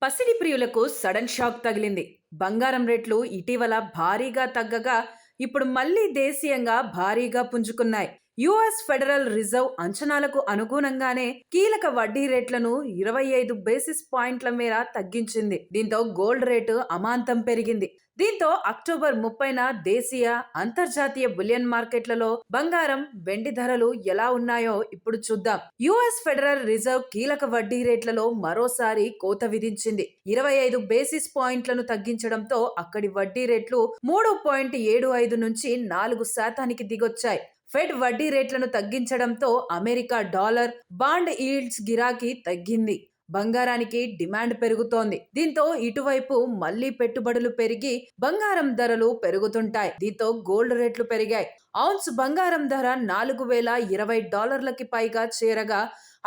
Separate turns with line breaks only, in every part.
పసిడి ప్రియులకు sudden shock తగిలింది. బంగారం రేట్లు ఇటీవల భారీగా తగ్గగా ఇప్పుడు మళ్లీ దేశీయంగా భారీగా పుంజుకున్నాయి. యుఎస్ ఫెడరల్ రిజర్వ్ అంచనాలకు అనుగుణంగానే కీలక వడ్డీ రేట్లను 25 బేసిస్ పాయింట్ల మేర తగ్గించింది. దీంతో గోల్డ్ రేటు అమాంతం పెరిగింది. దీంతో అక్టోబర్ 30న దేశీయ, అంతర్జాతీయ బులియన్ మార్కెట్లలో బంగారం, వెండి ధరలు ఎలా ఉన్నాయో ఇప్పుడు చూద్దాం. యుఎస్ ఫెడరల్ రిజర్వ్ కీలక వడ్డీ రేట్లలో మరోసారి కోత విధించింది. 25 బేసిస్ పాయింట్లను తగ్గించడంతో అక్కడి వడ్డీ రేట్లు 3.75 నుంచి 4% దిగొచ్చాయి. ఫెడ్ వడ్డీ రేట్లను తగ్గించడంతో అమెరికా డాలర్, బాండ్ ఈల్డ్స్ గిరాకీ తగ్గింది. బంగారానికి డిమాండ్ పెరుగుతోంది. దీంతో ఇటువైపు మళ్లీ పెట్టుబడులు పెరిగి బంగారం ధరలు పెరుగుతుంటాయి. దీంతో గోల్డ్ రేట్లు పెరిగాయి. ఔన్స్ బంగారం ధర $4,020కి పైగా చేరగా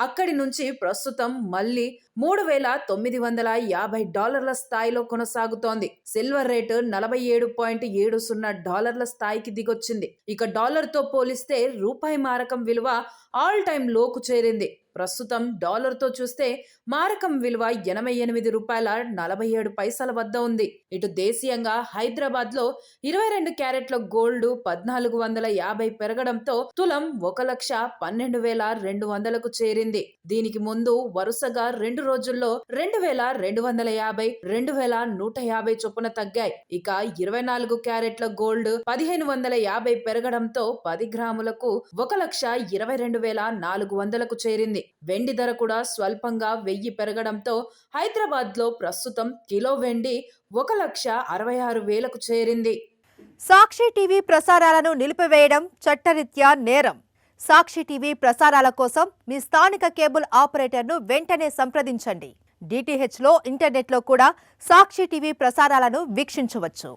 అక్కడి నుంచి ప్రస్తుతం మళ్లీ $3,950 స్థాయిలో కొనసాగుతోంది. సిల్వర్ రేటు $47.70 స్థాయికి దిగొచ్చింది. ఇక డాలర్తో పోలిస్తే రూపాయి మారకం విలువ ఆల్ టైమ్ లోకు చేరింది. ప్రస్తుతం డాలర్తో చూస్తే మారకం విలువ $88.47 వద్ద ఉంది. ఇటు దేశీయంగా హైదరాబాద్ లో 22 క్యారెట్ల గోల్డ్ 1,450 పెరగడంతో తులం 1,12,200కు చేరింది. దీనికి ముందు వరుసగా 2 రోజుల్లో 2,250, 2,150 చొప్పున తగ్గాయి. ఇక 24 క్యారెట్ల గోల్డ్ 1,550 పెరగడంతో 10 గ్రాములకు 1,22,400కు చేరింది. వెండి ధర కూడా స్వల్పంగా 1000 పెరగడంతో హైదరాబాద్ లో ప్రస్తుతం కిలో వెండి 1,66,000కు చేరింది.
సాక్షి టీవీ ప్రసారాలను నిలిపివేయడం చట్టరీత్యా నేరం. సాక్షి టీవీ ప్రసారాల కోసం మీ స్థానిక కేబుల్ ఆపరేటర్ను వెంటనే సంప్రదించండి. డిటిహెచ్లో, ఇంటర్నెట్లో కూడా సాక్షి టీవీ ప్రసారాలను వీక్షించవచ్చు.